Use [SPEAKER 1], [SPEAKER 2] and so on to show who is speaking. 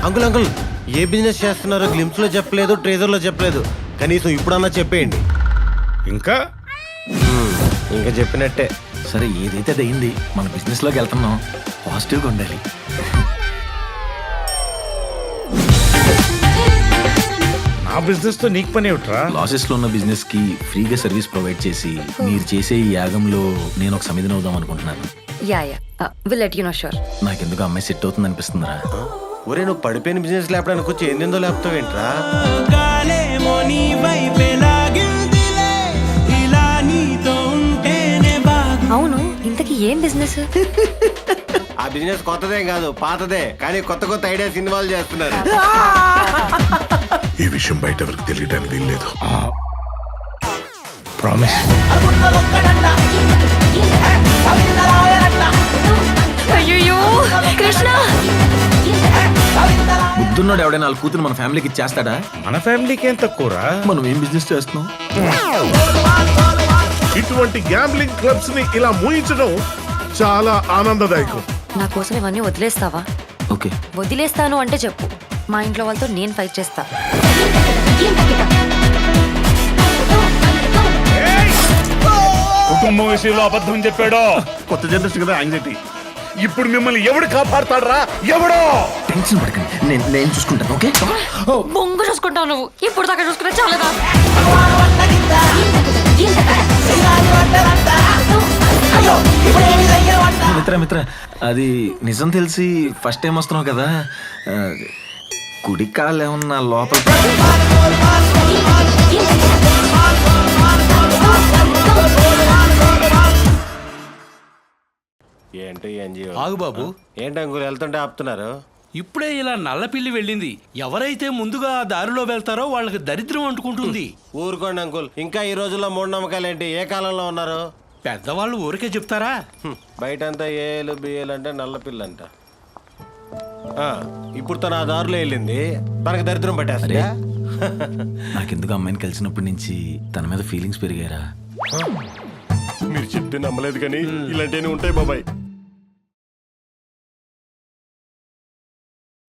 [SPEAKER 1] Uncle uncle ఏ business చేస్తున్నారో glimpse లో చెప్పలేదు, ట్రేజర్ లో చెప్పలేదు. కనీసం ఇప్పుడన్నా చెప్పేయండి.
[SPEAKER 2] ఇంకా
[SPEAKER 1] ఇంకా చెప్పినట్టే.
[SPEAKER 3] సరే ఏదైతే అది అయింది, మన బిజినెస్ లోకి వెళ్తున్నాం, పాజిటివ్గా ఉండాలి.
[SPEAKER 2] నా బిజినెస్ తో నీకు పని ఏమిట్రా?
[SPEAKER 3] లాసెస్ లో ఉన్న బిజినెస్ కి ఫ్రీగా సర్వీస్ ప్రొవైడ్ చేసి మీరు చేసే ఈ యాగంలో నేను ఒక సమిధిని అవుదాం అనుకుంటున్నాను.
[SPEAKER 4] Yeah will let you know sure.
[SPEAKER 3] నాకెందుకు అమ్మాయి సెట్ అవుతుంది అనిపిస్తుందిరా.
[SPEAKER 1] ఒరే నువ్వు పడిపోయిన బిజినెస్ లేపడానికి వచ్చి ఏందో లేపుతావేంట్రా?
[SPEAKER 4] అవును, ఇంతకీ ఏం బిజినెస్?
[SPEAKER 1] ఆ బిజినెస్ కొత్తదేం కాదు, పాతదే. కానీ కొత్త కొత్త ఐడియాస్ ఇన్వాల్వ్ చేస్తున్నారు.
[SPEAKER 5] ఈ విషయం బయట ఎవరికి తెలియడానికి వీల్లేదు.
[SPEAKER 2] ప్రామిస్.
[SPEAKER 4] అయ్యో కృష్ణ,
[SPEAKER 3] బుద్ధున్నాడు ఎవడైనా వాళ్ళ కూతురు మన ఫ్యామిలీకి ఇచ్చేస్తాడా?
[SPEAKER 2] మన ఫ్యామిలీకి ఏం తక్కువరా?
[SPEAKER 3] మనం ఏం బిజినెస్ చేస్తున్నాం?
[SPEAKER 5] ఇటువంటి గ్యాంబ్లింగ్ క్లబ్స్ ని ఇలా మూయించడం చాలా ఆనందదాయకం.
[SPEAKER 4] నా కోసం ఇవన్నీ వదిలేస్తావా?
[SPEAKER 3] ఓకే,
[SPEAKER 4] వదిలేస్తాను అంటే చెప్పు, మా ఇంట్లో వాళ్ళతో నేను ఫైట్ చేస్తా.
[SPEAKER 2] కుటుంబం విషయంలో అబద్ధం చెప్పాడో.
[SPEAKER 5] కొత్త జనరేషన్ కదా యాంగ్జైటీ. ఇప్పుడు మిమ్మల్ని ఎవడు కాపాడతాడరా? ఎవడో.
[SPEAKER 3] టెన్షన్ పడకండి, నేను చూసుకుంటాను. ఓకే,
[SPEAKER 4] బొంగు చూసుకుంటావు నువ్వు, ఇప్పుడు దాకా చూసుకున్నా చాలదా?
[SPEAKER 3] మిత్ర అది నిజం తెలిసి ఫస్ట్ టైం వస్తున్నావు కదా, కుడి కాలు ఏమన్నా లోపల.
[SPEAKER 1] ఏంటి ఎన్జిఓ?
[SPEAKER 6] ఆగు బాబు,
[SPEAKER 1] ఏంటి అంకుల్ వెళ్తుంటే ఆపుతున్నారు?
[SPEAKER 6] ఇప్పుడే ఇలా నల్లపిల్లి వెళ్ళింది. ఎవరైతే ముందుగా ఆ దారిలో వెళ్తారో వాళ్ళకి దరిద్రం అంటుకుంటుంది.
[SPEAKER 1] ఊరుకోండి అంకుల్, ఇంకా ఈ రోజుల్లో మూఢనమ్మకాలు ఏంటి? ఏ కాలంలో ఉన్నారు?
[SPEAKER 6] పెద్దవాళ్ళు ఊరికే చెప్తారా?
[SPEAKER 1] బయటంతా ఏలు బియ్యలు అంటే నల్ల పిల్లంట. ఇప్పుడు తన ఆ దారిలో వెళ్ళింది, తనకు దరిద్రం పట్టేస్తా.
[SPEAKER 3] నాకెందుకు అమ్మాయిని కలిసినప్పటి నుంచి తన మీద ఫీలింగ్స్ పెరిగారా?
[SPEAKER 1] మీరు చెప్తే నమ్మలేదు కానీ ఇలాంటివి ఉంటాయి బాబాయ్.